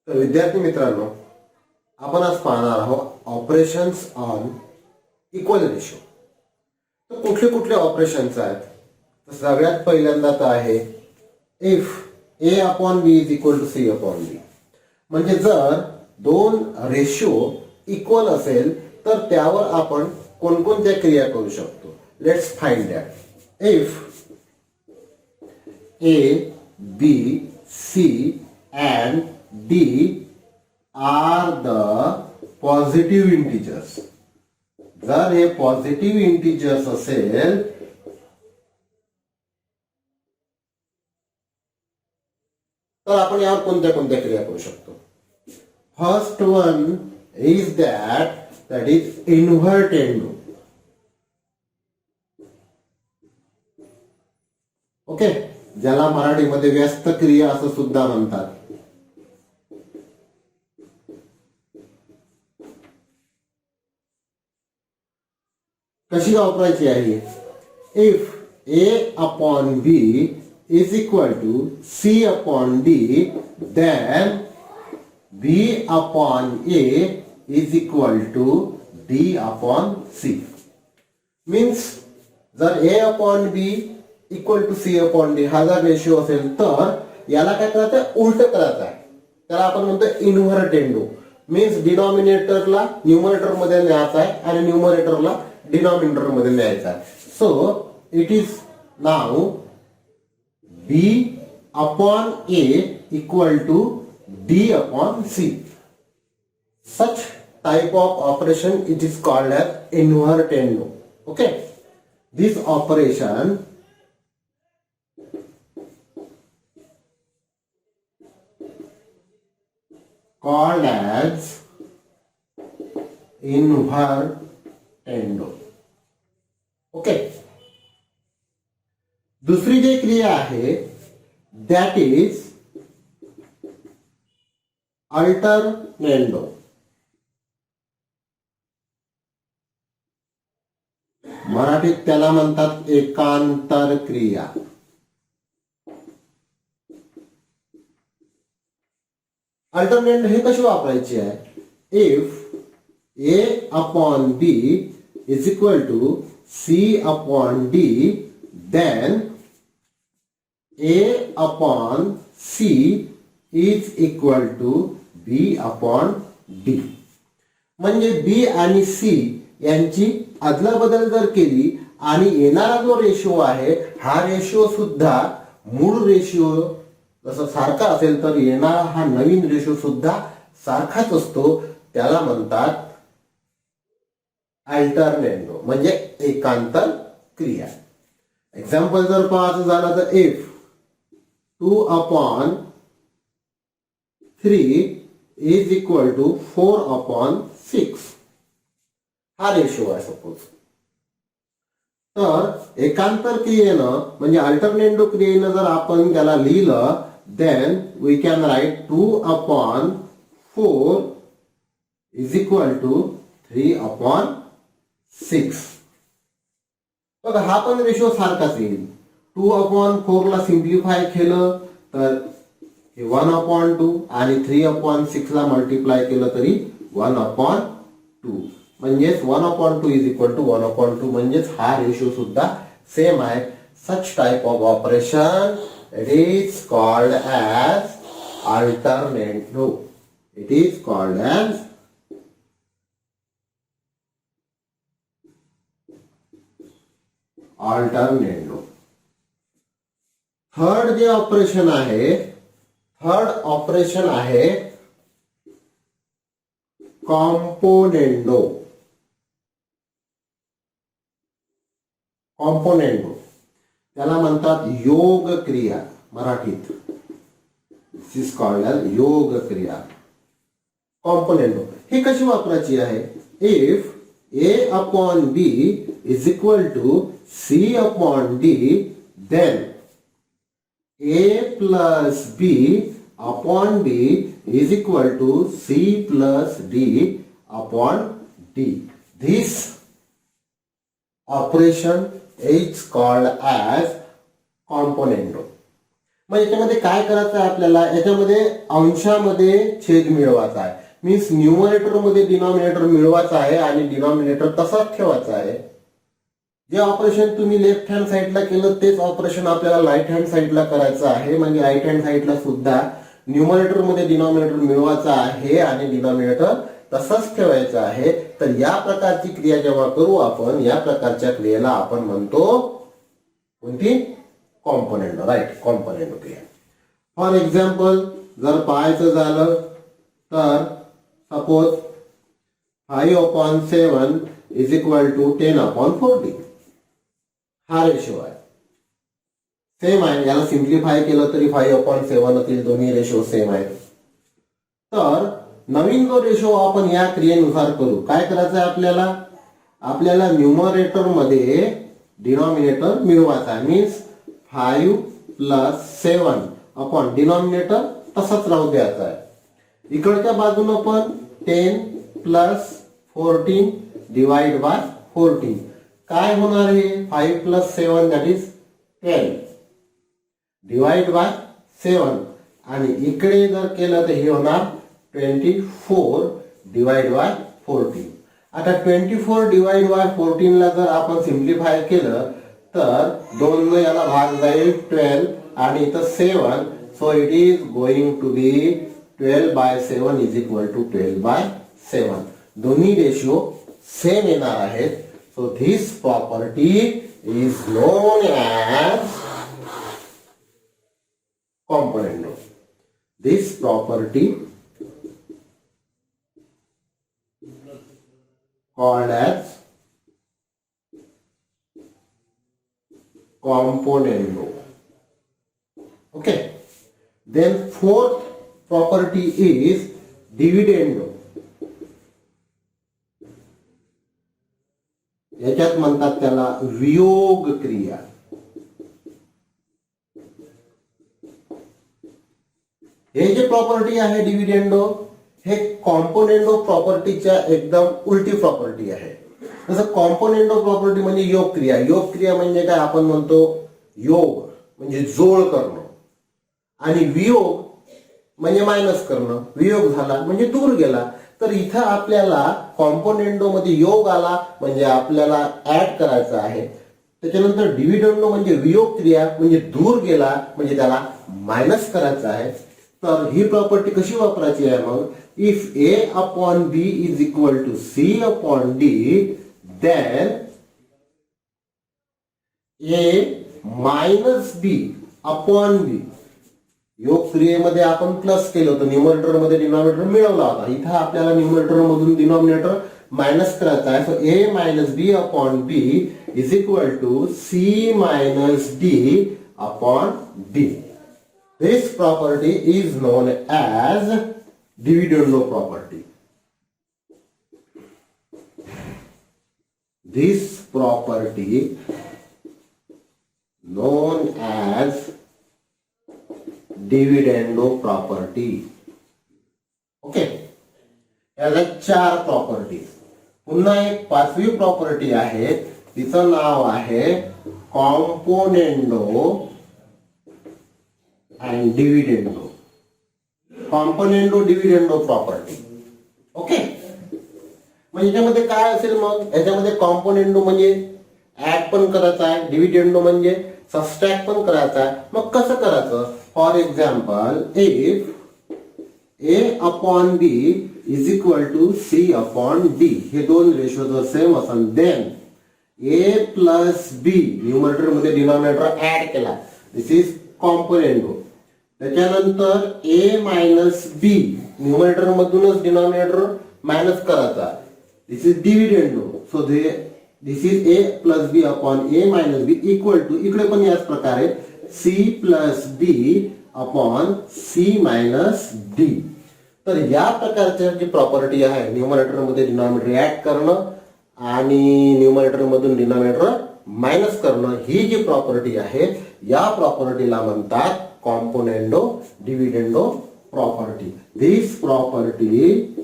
तर विद्यार्थी मित्रांनो, आपण आज पाहणार आहोत ऑपरेशन्स ऑन इक्वल रेशो. तर कुठले कुठले ऑपरेशन्स आहेत? तर सगळ्यात पहिल्यांदा तर आहे if A upon B is equal to C upon B. म्हणजे जर दोन रेशिओ इक्वल असेल तर त्यावर आपण कोणकोणत्या क्रिया करू शकतो. Let's find that. If A B C and D are the positive integers. जर हे पॉझिटिव्ह इंटिजर्स असेल तर आपण यावर कोणत्या कोणत्या क्रिया करू शकतो. First one is that is invertendo. Okay, ज्याला मराठीमध्ये व्यस्त क्रिया असं सुद्धा म्हणतात. कशी वापरायची आहे? If A upon B is equal to C upon D, then B upon A is equal to D upon C. Means जर A upon B equal to C upon D हा जर रेशिओ असेल तर याला काय करायचं आहे? उलट करायचं आहे. त्याला आपण म्हणतो इन्व्हर्टेंडो. मीन्स डिनॉमिनेटरला न्यूमरेटर मध्ये न्यायचा आहे आणि न्यूमरेटरला डिनॉमिनेटर मध्ये न्यायचा आहे. So it is now B upon A equal to D upon C. Such type of operation it is called as invertendo. Okay, this operation called as invertendo. Okay, दुसरी जी क्रिया आहे दॅट इज अल्टरनेंडो. मराठीत त्याला म्हणतात एकांतर क्रिया. Alternate हे कशी वापरायची आहे? If A upon B is equal to C upon D, then A upon C is equal to B upon D. म्हणजे बी आणि सी यांची अदलाबदल जर केली आणि येणारा जो रेशिओ आहे हा रेशिओ सुद्धा मूळ रेशिओ जसं सारखा असेल तर येणारा हा नवीन रेशो सुद्धा सारखाच असतो. त्याला म्हणतात अल्टरनेंडो म्हणजे एकांतर क्रिया. एक्झाम्पल जर पाहायचं झालं तर if 2 upon 3 is equal to 4 upon 6 हा रेशो आहे सपोज. तर एकांतर क्रियेनं म्हणजे अल्टरनेंडो क्रियेनं जर आपण त्याला लिहिलं, then we can write 2 upon 4 is equal to 3 upon 6. बघा हा पण रेशो सारखाच येईल. 2 upon 4 ला सिम्प्लिफाय केलं तर 1 upon 2 आणि 3 upon 6 ला मल्टिप्लाय केलं तरी 1 upon 2. म्हणजेच 1 upon 2 is equal to 1 upon 2. म्हणजेच हा रेशो सुद्धा सेम आहे. Such type of operation it is called as alternando. It is called as alternando. Third जे ऑपरेशन आहे, थर्ड ऑपरेशन आहे कॉम्पोनेंडो. कॉम्पोनेंडो त्याला म्हणतात योग क्रिया मराठीत. दिस इज कॉल्ड एज योग क्रिया. कॉम्पोनेंडो ही कशी वापरायची आहे? If A upon B is equal to C upon D, then A plus B upon B is equal to C plus D upon D. This operation is called as componendo. मग याच्यामध्ये काय करायचं आहे आपल्याला, याच्यामध्ये अंशामध्ये छेद मिळवायचा आहे. मीन्स न्यूमरेटर मध्ये डिनॉमिनेटर मिळवायचा आहे आणि डिनॉमिनेटर तसाच ठेवायचा आहे. जे ऑपरेशन तुम्ही लेफ्ट हँड साईडला केलं तेच ऑपरेशन आपल्याला राईट हँड साईडला करायचं आहे. म्हणजे राईट हँड साईडला सुद्धा न्यूमरेटर मध्ये डिनॉमिनेटर मिळवायचा आहे आणि डिनॉमिनेटर तसाच ठेवायचा आहे. तर या प्रकारची क्रिया जेव्हा करू आपण, या प्रकारच्या क्रियेला आपण म्हणतो कोणती, कॉम्पोनेंट, राईट, कॉम्पोनेंट क्रिया. फॉर एक्झाम्पल जर पाहायचं झालं तर सपोज 5/7 इज इक्वल टू 10/40 हा रेशो आहे. सेम आहे, याला सिम्प्लिफाय केलं तरी 5/7 येतील, दोन्ही रेशो सेम आहेत. तर नवीन जो रेशो आपण या क्रियेनुसार करू, काय करायचं आहे आपल्याला, आपल्याला न्यूमरेटर मध्ये डिनॉमिनेटर मिळवायचा आहे. मीन्स 5 + 7 अपॉन डिनॉमिनेटर तसाच राहू द्यायचा आहे. इकडच्या बाजूनं पण 10 + 14 डिवाइड बाय 14 काय होणार आहे, 5 + 7 दॅट इज 10 डिवाइड बाय 7 आणि इकडे जर केलं तर हे होणार 24 डिवाइड बाय 14. आता 24 डिवाइड बाय 14 ला जर आपण सिम्प्लिफाय केलं तर 2 याला भाग जाईल 12 आणि इथं 7, so it is going to be 12/7 is equal to 12/7. दोन्ही रेशिओ सेम येणार आहेत. So this property is known as component. This property called as componendo. Okay. Then fourth property is dividendo. याच्यात म्हणतात त्याला वियोग क्रिया. हे जे प्रॉपर्टी आहे डिव्हिडेंडो, हे कॉम्पोनेंडो प्रॉपर्टीच्या एकदम उलटी प्रॉपर्टी आहे. जसं कॉम्पोनेंडो प्रॉपर्टी म्हणजे योग क्रिया. योग क्रिया म्हणजे काय, आपण म्हणतो योग म्हणजे जोड करणं आणि वियोग म्हणजे मायनस करणं. वियोग झाला म्हणजे दूर गेला. तर इथं आपल्याला कॉम्पोनेंडो मध्ये योग आला म्हणजे आपल्याला ऍड करायचं आहे. त्याच्यानंतर डिव्हिडेंडो म्हणजे वियोग क्रिया म्हणजे दूर गेला म्हणजे त्याला मायनस करायचं आहे. तर ही प्रॉपर्टी कशी वापरायची आहे मग, if A/B is equal to C/D then A-B/B. योग क्रियेमध्ये आपण प्लस केलं होतं, न्यूमरेटर मध्ये डिनॉमिनेटर मिळवला होता. इथं आपल्याला न्यूमरेटर मधून डिनॉमिनेटर मायनस करायचा आहे. So A-B/B is equal to C-D/D. This property is known as dividendo property. This property known as dividendo property. Okay. याला 4 प्रॉपर्टीज. पुन्हा एक 5वी प्रॉपर्टी आहे, तिचं नाव आहे componendo and dividendo. Componendo dividendo property. Okay. म्हणजे याच्यामध्ये काय असेल मग, याच्यामध्ये कॉम्पोनेंडो म्हणजे ऍड पण करायचा आहे, डिव्हिडेंडो म्हणजे सबस्ट्रॅक्ट पण करायचा आहे. मग कसं करायचं, for example if A/B is equal to C/D हे दोन रेशो जर सेम असेल देन A+B न्यूमरेटर मध्ये डिनॉमिनेटर ऍड केला, दिस इज कॉम्पोनेंडो. त्याच्यानंतर A-B न्यूमरेटर मधूनच डिनॉमिनेटर मायनस करायचा, this is dividendo. So this is A+B upon A-B equal to, इकडे पण याच प्रकारे C+D अपॉन C-D. तर या प्रकारच्या जी प्रॉपर्टी आहे, न्यूमरेटर मध्ये डिनॉमिनेटर ऍड करणं आणि न्यूमरेटर मधून डिनॉमिनेटर मायनस करणं, ही जी प्रॉपर्टी आहे या प्रॉपर्टीला म्हणतात componendo dividendo property. This property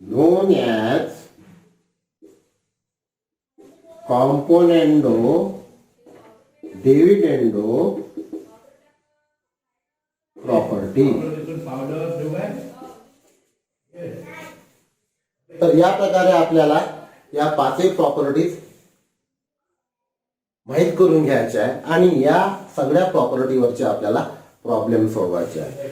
known as componendo dividendo property. तर या प्रकारे आपल्याला या पाचही प्रॉपर्टीज माहीत करून घ्यायच्या आहे आणि या सगळ्या प्रॉपर्टीवरचे आपल्याला प्रॉब्लेम सोडवायचे आहे.